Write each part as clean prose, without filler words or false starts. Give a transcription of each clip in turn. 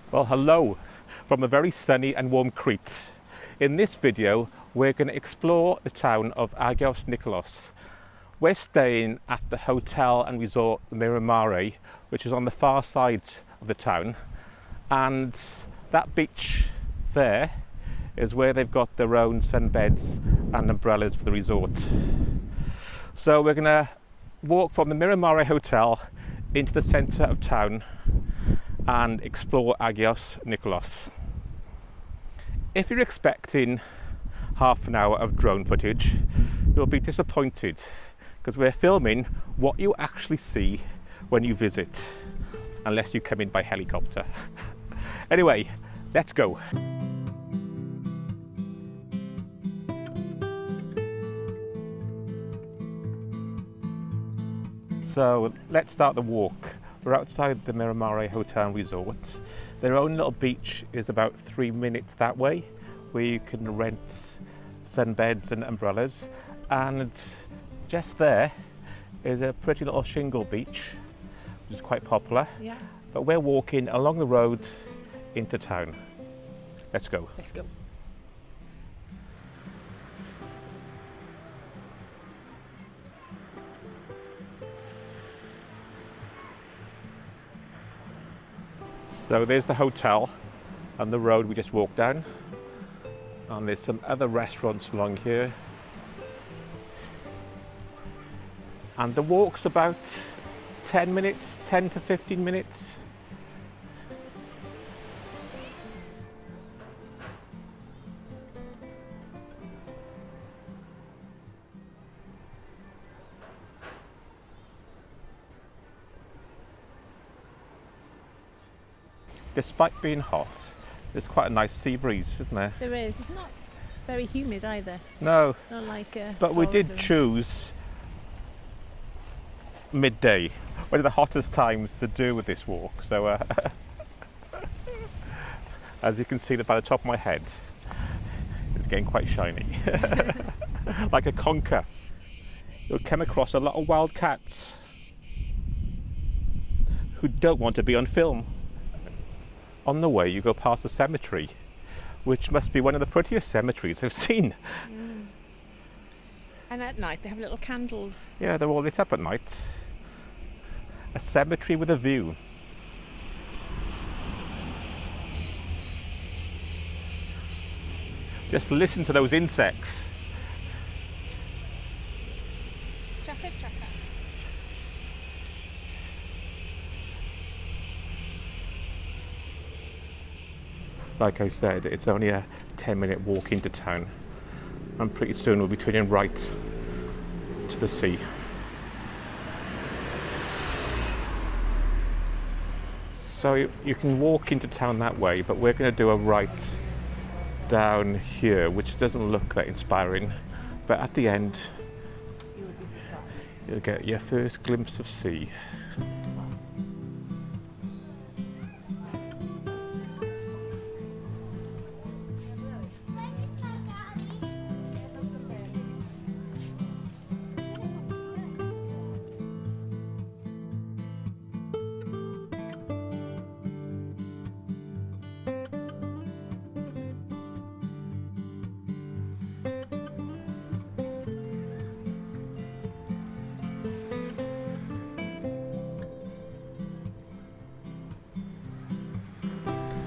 Well, hello from a very sunny and warm Crete. In this video, we're going to explore the town of Agios Nikolaos. We're staying at the hotel and resort Miramare, which is on the far side of the town. And that beach there is where they've got their own sunbeds and umbrellas for the resort. So we're going to walk from the Miramare Hotel into the centre of town and explore Agios Nikolaos. If you're expecting half an hour of drone footage, you'll be disappointed because we're filming what you actually see when you visit, unless you come in by helicopter. Anyway, let's go. So let's start the walk. We're outside the Miramare Hotel and Resort. Their own little beach is about 3 minutes that way, where you can rent sunbeds and umbrellas. And just there is a pretty little shingle beach, which is quite popular. Yeah. But we're walking along the road into town. Let's go. Let's go. So there's the hotel and the road we just walked down, and there's some other restaurants along here, and the walk's about 10 to 15 minutes. Despite being hot, there's quite a nice sea breeze, isn't there? There is. It's not very humid either. No. Not like but we did choose midday, one of the hottest times to do with this walk. So, as you can see by the top of my head, it's getting quite shiny. Like a conker. You'll come across a lot of wild cats who don't want to be on film. On the way, you go past a cemetery, which must be one of the prettiest cemeteries I've seen. Mm. And at night, they have little candles. Yeah, they're all lit up at night. A cemetery with a view. Just listen to those insects. Chaka chaka. Like I said, it's only a 10-minute walk into town, and pretty soon we'll be turning right to the sea. So you can walk into town that way, but we're going to do a right down here, which doesn't look that inspiring, but at the end you'll get your first glimpse of sea.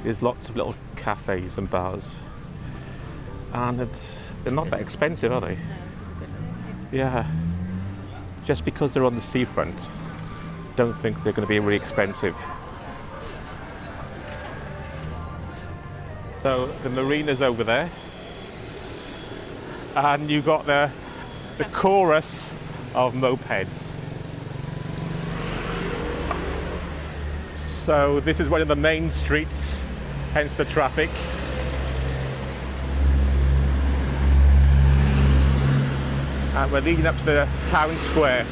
There's lots of little cafes and bars, and they're not that expensive, are they? Yeah, just because they're on the seafront, don't think they're going to be really expensive. So the marina's over there, and you got the chorus of mopeds. So this is one of the main streets, hence the traffic. And we're leading up to the town square.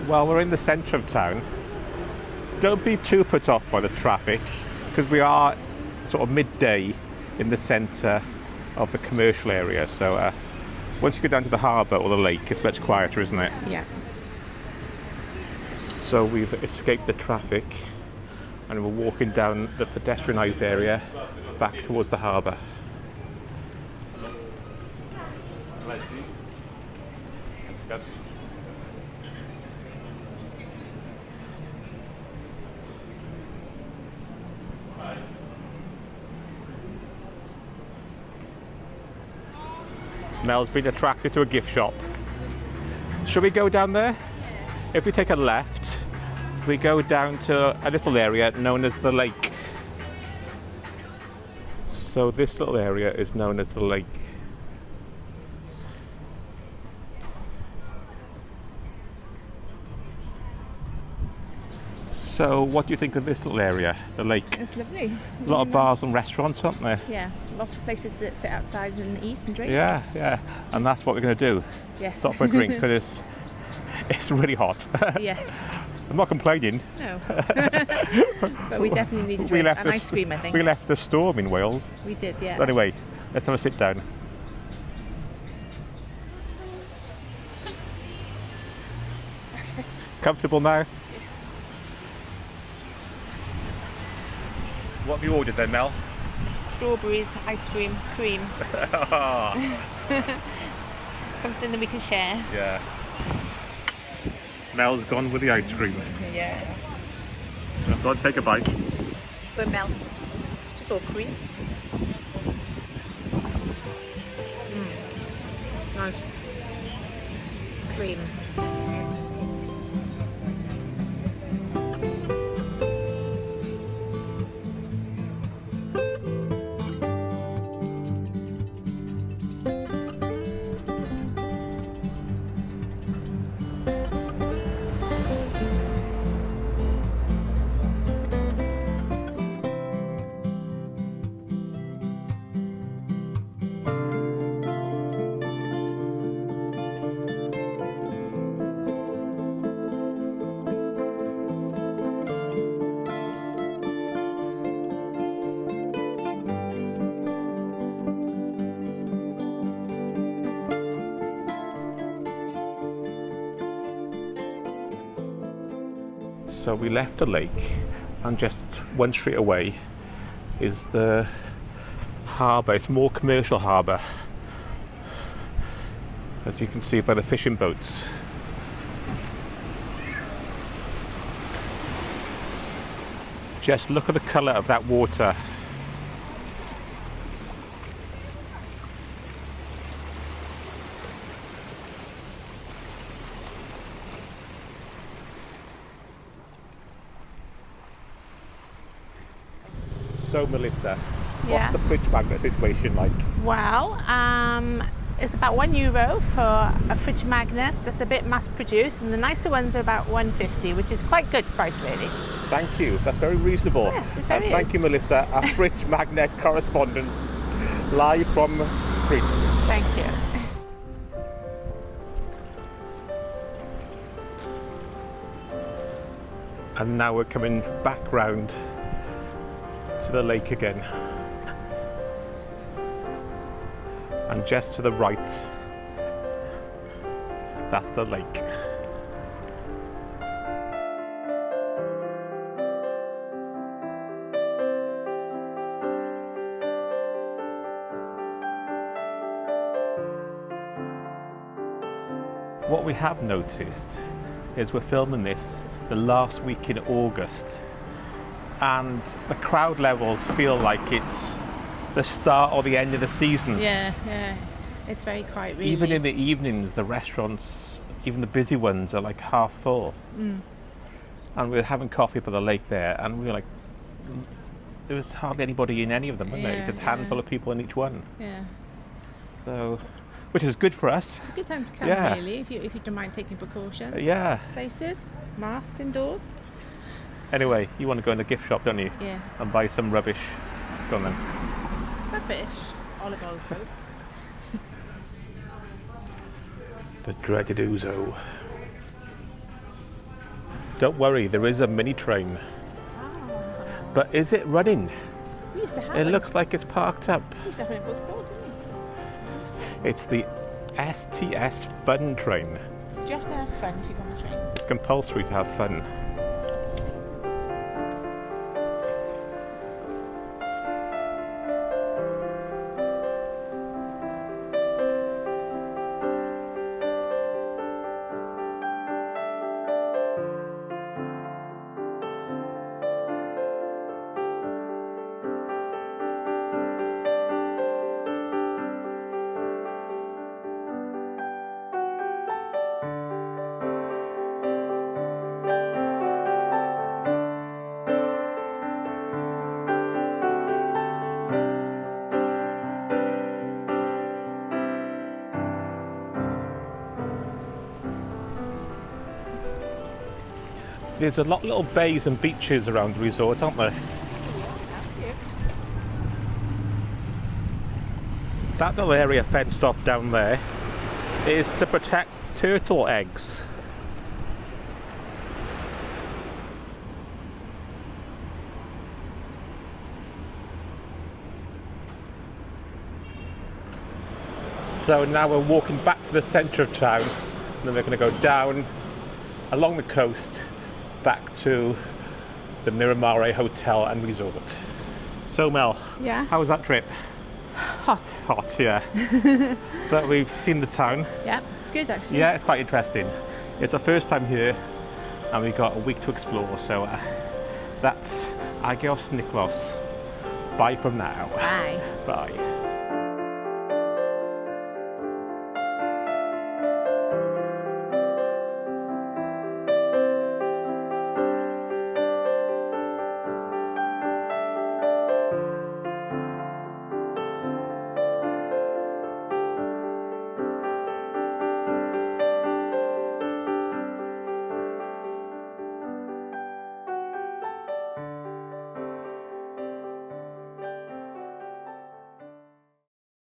Well, we're in the centre of town. Don't be too put off by the traffic, because we are sort of midday in the centre of the commercial area. So once you go down to the harbour or the lake, it's much quieter, isn't it? Yeah. So we've escaped the traffic and we're walking down the pedestrianised area back towards the harbour. Mel's been attracted to a gift shop. Shall we go down there? If we take a left, we go down to a little area known as the lake. So this little area is known as the lake. So what do you think of this little area, the lake? It's lovely. A lot of bars and restaurants, aren't there? Yeah, lots of places that sit outside and eat and drink. Yeah, yeah. And that's what we're going to do. Yes. Stop for a drink because it's really hot. Yes. I'm not complaining. No. But we definitely need a drink and ice cream, I think. We left a storm in Wales. We did, yeah. But anyway, let's have a sit down. Comfortable now? What have you ordered then, Mel? Strawberries, ice cream, cream. Something that we can share. Yeah. Mel's gone with the ice cream. Yeah. I've got to take a bite. For Mel, it's just all cream. Nice. Cream. So we left the lake and just one street away is the harbour. It's more commercial harbour, as you can see by the fishing boats. Just look at the colour of that water. So Melissa, Yes. what's the fridge magnet situation like? Well, it's about €1 for a fridge magnet that's a bit mass produced, and the nicer ones are about $1.50, which is quite good price really. Thank you, that's very reasonable. Yes, it very Thank is. you, Melissa, our fridge magnet correspondent, live from Crete. Thank you. And now we're coming back round to the lake again. And just to the right, that's the lake. What we have noticed is we're filming this the last week in August, and the crowd levels feel like it's the start or the end of the season. Yeah, it's very quiet really. Even in the evenings, the restaurants, even the busy ones, are like half full. And we were having coffee by the lake there, and we were like, there was hardly anybody in any of them, wasn't there? Yeah, Just a handful of people in each one. Yeah. So, which is good for us. It's a good time to come Yeah. really, if you don't mind taking precautions. Yeah. Places, masks indoors. Anyway, you want to go in the gift shop, don't you? Yeah. And buy some rubbish. Go on then. Rubbish. Olive oil soap. The dreaded ouzo. Don't worry, there is a mini train. Oh. But is it running? We used to have It one. looks like it's parked up. We used to have one in Port Court, didn't It's the STS Fun train. we? Do you have to have fun if you go on the train? It's compulsory to have fun. There's a lot of little bays and beaches around the resort, aren't there? That little area fenced off down there is to protect turtle eggs. So now we're walking back to the centre of town, and then we're going to go down along the coast back to the Miramare Hotel and Resort. So Mel, Yeah. how was that trip? Hot. Hot, yeah. But we've seen the town. Yeah, it's good actually. Yeah, it's quite interesting. It's our first time here and we've got a week to explore, so that's Agios Nikolaos. Bye from now. Bye. Bye.